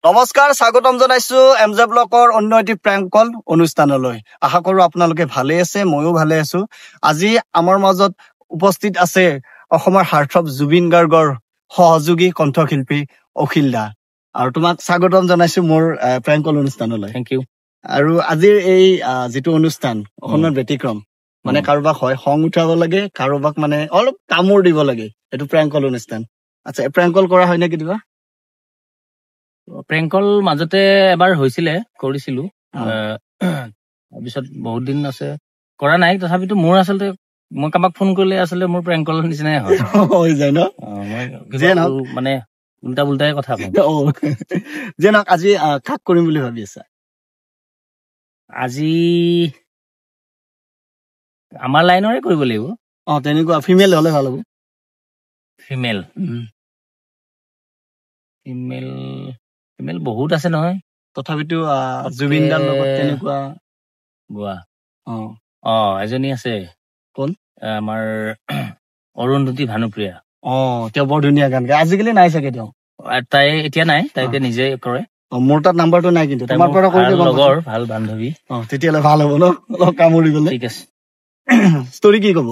নমস্কাৰ স্বাগতম জনাইছো এমজে ব্লকৰ অন্য এটি প্ৰেংক কল অনুষ্ঠানলৈ আশা কৰো আপোনালোকে ভালে আছে ময়ো ভালে আছো আজি আমাৰ মাজত উপস্থিত আছে অসমৰ হাৰ্টথ্ৰব জুবিন গাৰ্গৰ সহযোগী কণ্ঠশিল্পী অখিল দা আৰু তোমাক স্বাগতম জনাইছো মোৰ প্ৰেংক কল অনুষ্ঠানলৈ থ্যাংক ইউ আৰু আজিৰ এই যেটো অনুষ্ঠান অসমৰ ব্যতিক্ৰম মানে কাৰোবাক হয় খং উঠাব লাগে কাৰোবাক মানে অলপ কামোৰ দিব লাগে এটো প্ৰেংক কল অনুষ্ঠান আচ্ছা প্ৰেংক কল কৰা হয় নে কিবা প্ৰেংকল মাজতে এবাৰ হৈছিলে কৰিছিলো তাৰপিছত বহুত দিন আছে কৰা নাই তথাপিতো মোৰ আচলতে মই কাবাক ফোন কৰিলে আচলতে মোৰ প্ৰেংকলৰ নিচিনাই হয় হৈ যায় ন মানে উল্টা উল্টাই কথা কওঁ যে নক আজি কাক কৰিম বুলি ভাবি আছা আজি আমাৰ লাইনৰে কৰিব লাগিব তেনেকুৱা ফিমেল হলে ভাল হ'ব ফিমেল ফিমেল ফিমেল বহুত আছে নহয় তথাপিতো জুবিন দাৰ লগত তেনেকুৱা গোৱা এজনী আছে কোন আমাৰ অৰুন্ধতী ভানুপ্ৰিয়া তেওঁ বৰ ধুনীয়া গান গায় আজিকালি নাই চাগে তেওঁ তাই এতিয়া নাই তাই এতিয়া নিজে কৰে মোৰ তাত নাম্বাৰটো নাই কিন্তু তোমাৰ পৰা কৰিলে লগৰ ভাল বান্ধৱী তেতিয়ালে ভাল হ'ব ন অলপ কামুৰি গলে ঠিক আছে ষ্টৰি কি কব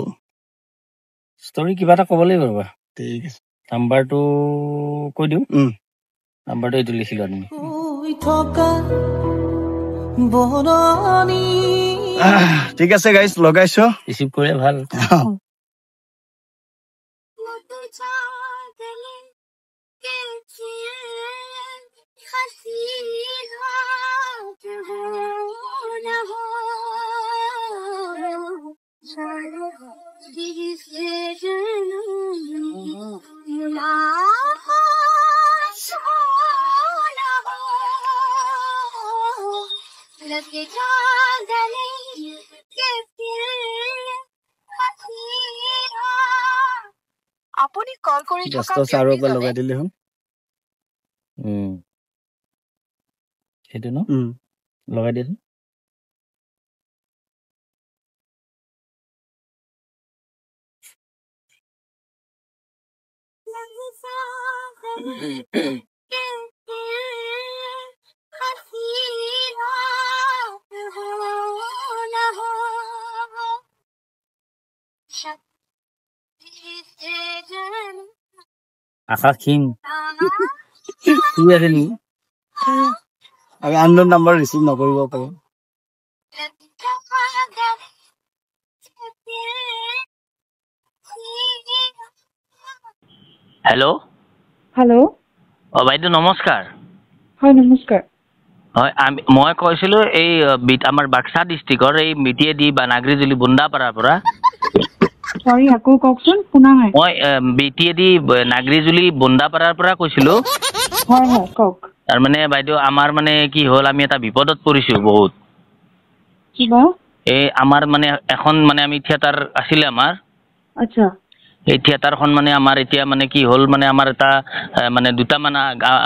ষ্টৰি কিবা এটা ক'ব লাগিব ৰবা ঠিক আছে নাম্বাৰটো কৈ দিওঁ নাম্বাৰটো এইটো লিখি লোৱা তুমি ঠিক আছে গাইজ লগাইছো ৰিচিভ কৰে ভাল আপুনি কল কৰি থকা চাৰৰ পৰা লগাই দিলে হ'ল সেইটো ন লগাই দিয়া আশা খিং শুই আছে নেকি আমি আননোন নাম্বাৰ ৰিচিভ নকৰিব পাৰো হেল্ল' হেল্ল' বাইদেউ নমস্কাৰ হয় নমস্কাৰ হয় মই কৈছিলো এই আমাৰ বাক্সা ডিষ্ট্ৰিক্টৰ এই মিটিয়েদি বা নাগৰিজুলি বুন্দাপাৰাৰ পৰা সৰি আকৌ কওকচোন শুনা নাই মই বিটিয়েদি নাগৰিজুলি বুন্দাপাৰাৰ পৰা কৈছিলো হয় হয় কওক তাৰমানে বাইদেউ আমাৰ মানে কি হ'ল আমি এটা বিপদত পৰিছো বহুত কিবা এই আমাৰ মানে এখন মানে আমি থিয়েটাৰ আছিলে আমাৰ আচ্ছা এই থিয়েটাৰখন মানে আমাৰ এতিয়া মানে কি হ'ল মানে আমাৰ এটা মানে দুটামান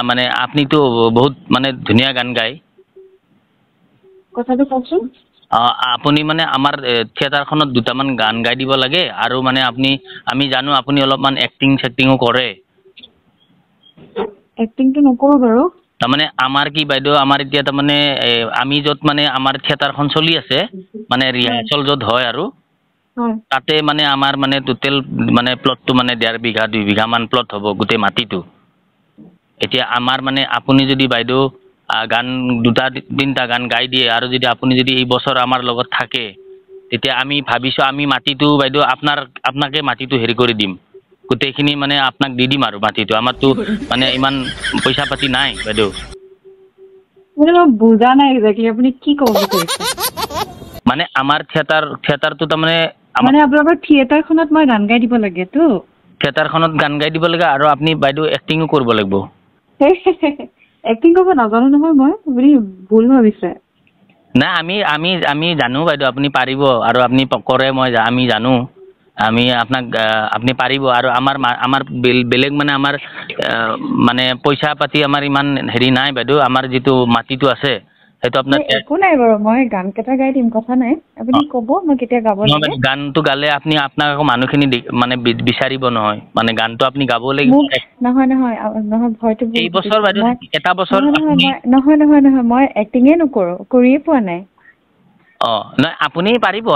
মানে আপুনিতো বহুত মানে ধুনীয়া গান গায় কথাটো কওকচোন আপুনি মানে আমাৰ থিয়েটাৰখনত দুটামান গান গাই দিব লাগে আৰু মানে আমি জানো আপুনি অলপমান এক্টিঙো কৰে এক্টিংটো নকৰো বাৰু তাৰমানে আমাৰ কি বাইদেউ আমাৰ এতিয়া তাৰমানে আমি য'ত মানে আমাৰ থিয়েটাৰখন চলি আছে মানে ৰিহাৰ্চল য'ত হয় আৰু তাতে মানে আমাৰ মানে টোটেল মানে প্লটটো মানে 1.5 বিঘা 2 বিঘা মান প্লট হ'ব গোটেই মাটিটো এতিয়া আমাৰ মানে আপুনি যদি বাইদেউ গান 2-3টা গান গাই দিয়ে আৰু যদি আপুনি যদি এই বছৰ আমাৰ লগত থাকে তেতিয়া আমি ভাবিছো আমি মাটিটো বাইদেউ আপোনাকে মাটিটো হেৰি কৰি দিম গোটেইখিনি মানে আপোনাক দি দিম আৰু মাটিটো আমাৰতো মানে ইমান পইচা পাতি নাই বাইদেউ মই বুজা নাই এক্স্যাক্টলি আপুনি কি ক'ব বিচাৰিছে মানে আমাৰ থিয়েটাৰটো তাৰমানে মানে আপোনালোকৰ থিয়েটাৰখনত মই গান গাই দিব লাগে তো থিয়েটাৰখনত গান গাই দিব লাগে আৰু আপুনি বাইদেউ এক্টিঙো কৰিব লাগিব এক্টিং কৰিব নাজানো নহয় মই আপুনি ভুল ভাবিছে নাই আমি জানো বাইদেউ আপুনি পাৰিব আৰু আপুনি কৰে আমি জানো আমি আপুনি পাৰিব আৰু আমাৰ বেলেগ মানে আমাৰ মানে পইচা পাতি আমাৰ ইমান হেৰি নাই বাইদেউ আমাৰ যিটো মাটিটো আছে সেইটো আপোনাৰ একো নাই বাৰু মই গান কেইটা গাই দিম কথা নাই আপুনি ক'ব মই কেতিয়া গাব লাগে গানটো গালে আপুনি আপোনাক আকৌ মানুহখিনি মানে বিচাৰিব নহয় মানে গানটো আপুনি গাব লাগিব নহয় হয়তো এই বছৰ বাইদেউ এটা বছৰ নহয় মই এক্টিঙে নকৰো কৰিয়ে পোৱা নাই নহয়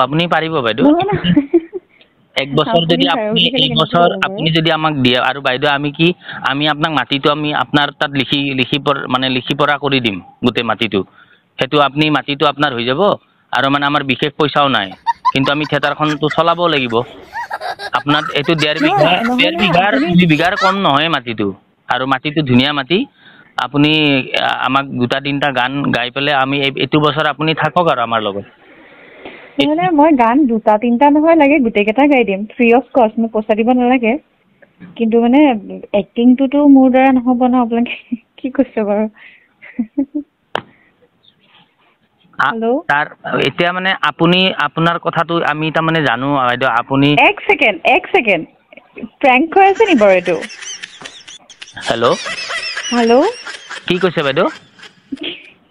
আপুনি পাৰিব বাইদেউ এক বছৰ যদি আপুনি যদি আমাক দিয়ে আৰু বাইদেউ আমি আপোনাক মাটিটো আমি আপোনাৰ তাত লিখি পৰা কৰি দিম গোটেই মাটিটো সেইটো আপুনি মাটিটো আপোনাৰ হৈ যাব আৰু মানে আমাৰ বিশেষ পইচাও নাই কিন্তু আমি থিয়েটাৰখনটো চলাব লাগিব আপোনাৰ এইটো 2.5 বিঘাৰ কম নহয় মাটিটো আৰু মাটিটো ধুনীয়া মাটি আপুনি আমাক 2-3টা গান গাই পেলাই আমি এইটো বছৰ আপুনি থাকক আৰু আমাৰ লগত নহলে মই গান 2-3টা নহয় লাগে গোটেই কেইটা গাই দিম ফ্ৰী অফ কষ্ট মোক পইচা দিব নালাগে কিন্তু মানে এক্টিংটোতো মোৰ দ্বাৰা নহব ন আপোনালোকে কি কৈছে বাৰু হেল্ল' তাৰ এতিয়া মানে আপোনাৰ কথাটো আমি তাৰ মানে জানো বাইদেউ আপুনি এক ছেকেণ্ড প্ৰেংক হৈ আছে নি বাৰু এইটো হেল্ল' কি কৈছে বাইদেউ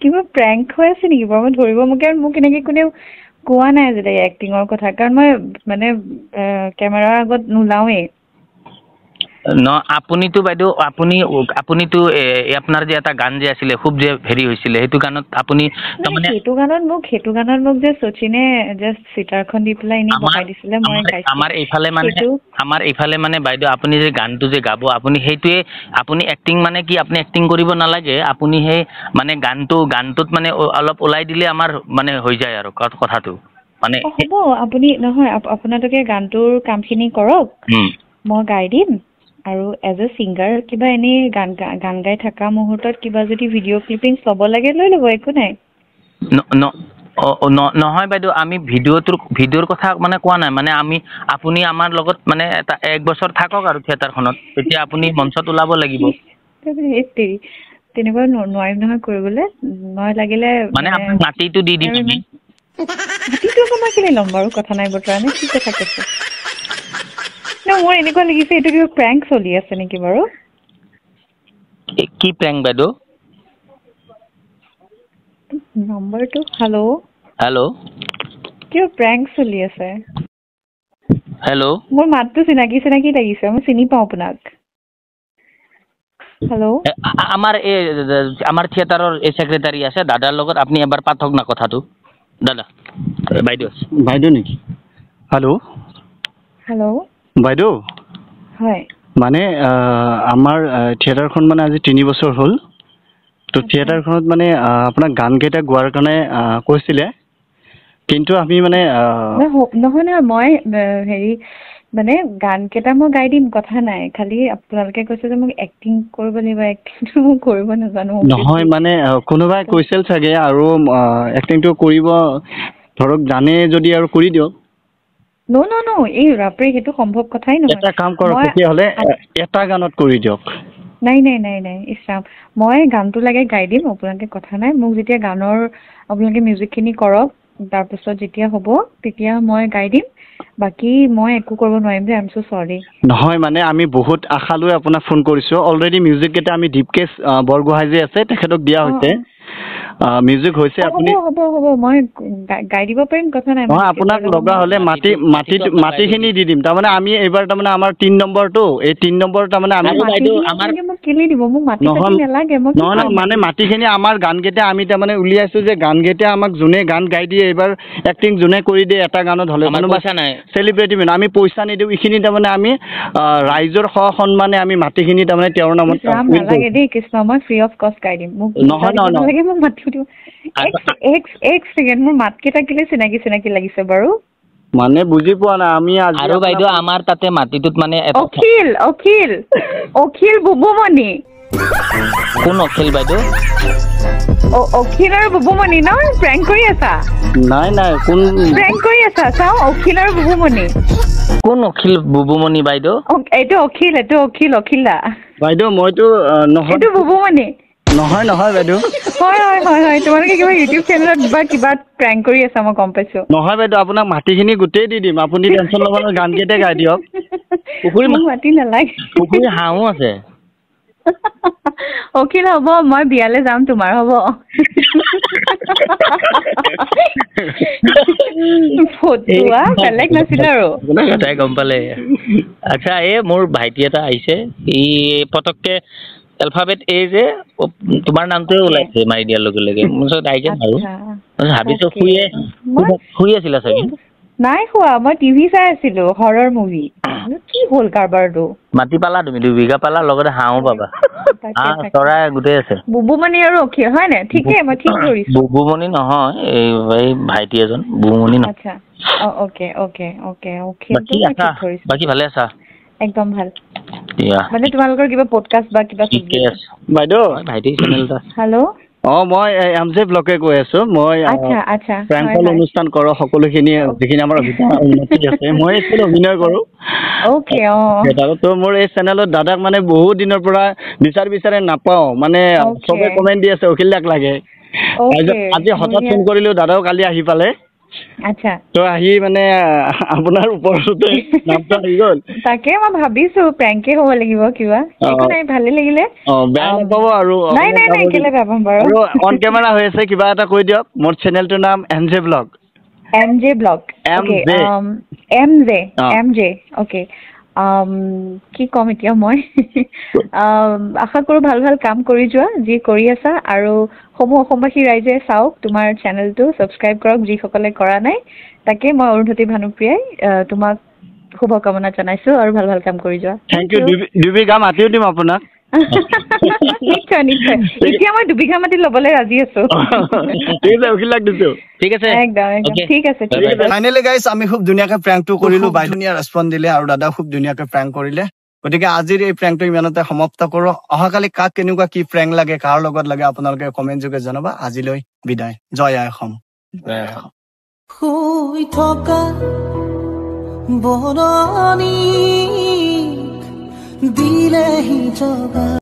কিবা প্ৰেংক হৈ আছে নেকি বাৰু মই ধৰিব মোক এনেকে কোনেও কোৱা নাই আজিলৈকে এক্টিঙৰ কথা কাৰণ মই মানে কেমেৰাৰ আগত নোলাওৱেই আপুনিতো বাইদেউ আপুনিতো আপোনাৰ যে এটা গান যে আছিলে খুব যে হেৰি হৈছিলে সেইটো গানত আপুনি তাৰমানে সেইটো গানত মোক যে শচীনে জাষ্ট চিটাৰখন দি পেলাই এনেই বহাই দিছিলে মই আমাৰ এইফালে মানে বাইদেউ আপুনি যে গানটো যে গাব আপুনি সেইটোৱে আপুনি এক্টিং মানে কি আপুনি এক্টিং কৰিব নালাগে আপুনি সেই মানে গানটোত মানে অলপ ওলাই দিলে আমাৰ মানে হৈ যায় আৰু কথাটো মানে হ'ব আপুনি নহয় আপোনালোকে গানটোৰ কামখিনি কৰক মই গাই দিম আৰু এজ এ ছিংগাৰ কিবা এনেই গান গাই থকা মুহূৰ্তত কিবা যদি ভিডিঅ' ক্লিপিংছ ল'ব লাগে লৈ ল'ব একো নাই নহয় বাইদেউ আমি ভিডিঅ'ৰ কথা মানে কোৱা নাই মানে আপুনি আমাৰ লগত মানে এক বছৰ থাকক আৰু থিয়েটাৰখনত তেতিয়া আপুনি মঞ্চত ওলাব লাগিব তেনেকুৱা নোৱাৰিম নহয় কৰিবলৈ মই লাগিলে মানে আপোনাক মাটিটো দি দিম আমি মাটিটো আকৌ মই কেলে ল'ম বাৰু কথা নাই বতৰা নে কি কথা কৈছে মোৰ এনেকুৱা লাগিছে এইটো কিবা প্ৰেংক চলি আছে নেকি বাৰু কি প্ৰেংক বাইদেউ নম্বৰটো হেল্ল' কিয় প্ৰেংক চলি আছে হেল্ল' মোৰ মাতটো চিনাকি লাগিছে মই চিনি পাওঁ আপোনাক হেল্ল' আমাৰ থিয়েটাৰৰ এই ছেক্ৰেটাৰী আছে দাদাৰ লগত আপুনি এবাৰ পাতক না কথাটো দাদা বাইদেউ নেকি হেল্ল' বাইদেউ হয় মানে আমাৰ থিয়েটাৰখন মানে আজি 3 বছৰ হ'ল তো থিয়েটাৰখনত মানে আপোনাক গান কেইটা গোৱাৰ কাৰণে কৈছিলে কিন্তু আমি মানে নহয় মই হেৰি মানে গান কেইটা মই গাই দিম কথা নাই খালি আপোনালোকে কৈছে যে মোক এক্টিং কৰিব লাগিব এক্টিংটো মই কৰিব নাজানো নহয় মানে কোনোবাই কৈছিল চাগে আৰু এক্টিংটো কৰিব ধৰক জানে যদি আৰু কৰি দিয়ক নো এই ৰাপৰে সেইটো সম্ভৱ কথাই নহয় এটা কাম কৰক তেতিয়াহ'লে এটা গানত কৰি দিয়ক নাই ইছাম মই গানটো লাগে গাই দিম আপোনালোকে কথা নাই মোক যেতিয়া গানৰ আপোনালোকে মিউজিকখিনি কৰক তাৰপিছত যেতিয়া হ'ব তেতিয়া মই গাই দিম বাকী মই একো কৰিব নোৱাৰিম যে আই এম সো সৰি নহয় মানে আমি বহুত আশা লৈ আপোনাক ফোন কৰিছোঁ অলৰেডি মিউজিক কেইটা আমি দীপকেশ বৰগোহাঁই যে আছে তেখেতক দিয়া হৈছে মিউজিক হৈছে আপুনি হ'ব মই গাই দিব পাৰিম কথা নাই নহয় আপোনাক লগা হ'লে মাটিখিনি দি দিম তাৰমানে আমি এইবাৰ তাৰমানে আমাৰ 3 নম্বৰটো এই 3 নম্বৰ তাৰমানে আমি মোক কেলি দিব মোক মাটি নালাগে নহয় মানে মাটিখিনি আমাৰ গান কেইটা আমি তাৰমানে উলিয়াইছো যে গান কেইটা আমাক যোনে গান গাই দিয়ে এইবাৰ এক্টিং যোনে কৰি দিয়ে এটা গানত হ'লে চেলিব্ৰিটি আমি পইচা নিদিওঁ এইখিনি তাৰমানে আমি ৰাইজৰ সন্মানে আমি মাটিখিনি তাৰমানে তেওঁৰ নামত নালাগে দেই কৃষ্ণ মই ফ্ৰী অফ কষ্ট গাই দিম মোক নালাগে মোক মাতি দিওঁ এক ছেকেণ্ড মোৰ মাতকেইটা কেলে চিনাকি লাগিছে বাৰু মানে বুজি পোৱা নাই আমি আৰু বাইদেউ আমাৰ তাতে মাটিটোত মানে অখিল বুবুমণি কোন অখিল বাইদেউ অখিল আৰু বুবুমণি ন প্ৰেংক কৰি আছা নাই কোন প্ৰেংক কৰি আছা চাওঁ অখিল আৰু বুবুমণি কোন অখিল বুবুমণি বাইদেউ এইটো অখিলা বাইদেউ মইতো নহয় এইটো বুবুমণি নহয় বাইদেউ হয় তোমালোকে কিবা ইউটিউব চেনেলত কিবা প্ৰেংক কৰি আছা মই গম পাইছো নহয় বাইদেউ আপোনাক মাটিখিনি গোটেই দি দিম আপুনি টেনচন ল'ব নালাগে গান কেইটা গাই দিয়ক মাটি নালাগে পুখুৰী হাঁহো আছে অখিল হ'ব মই বিয়ালে যাম তোমাৰ হ'ব ফটোৱা বেলেগ নাছিল আৰু কথাই গম পালে আচ্ছা এই মোৰ ভাইটি এটা আহিছে ই পটককে এলফাবেট এ যে তোমাৰ নামটোৱে ওলাইছে মাৰি দিয়াৰ লগে লগে মোৰ ওচৰত আহিছে আৰু ভাবিছো শুই আছিলা চাগে নাই খোৱা মই টিভি চাই আছিলো হৰৰ মুভি কি হ'ল কাৰবাৰটো মাটি পালা তুমি 2 বিঘা পালা লগতে হাঁহো পাবা চৰাই গোটেই আছে বুবুমণি আৰু অখিল হয় নে ঠিকে মই ঠিক ধৰিছো বুবুমণি নহয় এই ভাইটি এজন বুবুমণি নহয় আচ্ছা ওকে ওকে ওকে অখিল বাকি ভালে আছা একদম ভাল মানে তোমালোকৰ কিবা পডকাষ্ট বা কিবা চলি আছে বাইদেউ ভাইটি চেনেল এটা হেল্ল' মই এমজে ব্লকে কৈ আছো মই প্ৰেংক কল অনুষ্ঠান কৰো সকলোখিনি যিখিনি আমাৰ উন্নতি আছে মই এইটো অভিনয় কৰো ওকে তো মোৰ এই চেনেলত দাদাক মানে বহুত দিনৰ পৰা বিচাৰে নাপাও মানে চবে কমেন্ট দি আছে অখিল দাক লাগে আজি হঠাৎ ফোন কৰিলো দাদাও কালি আহি পালে আচ্ছা তো আহি মানে আপোনাৰ ওপৰতে নামটো আহি গ'ল তাকে মই ভাবিছো প্ৰেংকে হ'ব লাগিব কিবা একো নাই ভালে লাগিলে বেয়া নাপাব আৰু নাই কেলে বেয়া পাম বাৰু আৰু অন কেমেৰা হৈ আছে কিবা এটা কৈ দিয়ক মোৰ চেনেলটোৰ নাম এমজে ব্লগ এমজে ওকে কি কম এতিয়া মই আশা কৰো ভাল কাম কৰি যোৱা যি কৰি আছা আৰু অসমবাসী ৰাইজে চাওক তোমাৰ চেনেলটো ছাবস্ক্ৰাইব কৰক যিসকলে কৰা নাই তাকে মই অৰুন্ধতী ভানুপ্ৰিয়াই তোমাক শুভকামনা জনাইছো আৰু ভাল কাম কৰি যোৱা থেংক ইউ 2 বিঘা মাটিও দিম আপোনাক নিশ্চয় এতিয়া মই 2 বিঘা মাটি ল'বলৈ ৰাজি আছো ঠিক আছে ঠিক আছে ফাইনেলি গাইজ আমি খুব ধুনীয়াকে প্ৰেংকটো কৰিলো বাই ধুনীয়া ৰেছপন্স দিলে আৰু দাদা খুব ধুনীয়াকে প্ৰেংক কৰিলে গতিকে আজিৰ এই প্ৰেংকটো ইমানতে সমাপ্ত কৰো অহাকালি কাক কেনেকুৱা কি প্ৰেংক লাগে কাৰ লগত লাগে আপোনালোকে কমেন্ট যোগে জনাবা আজিলৈ বিদায় জয় আই অসম শুই থকা বৰণী দিলেহি জগা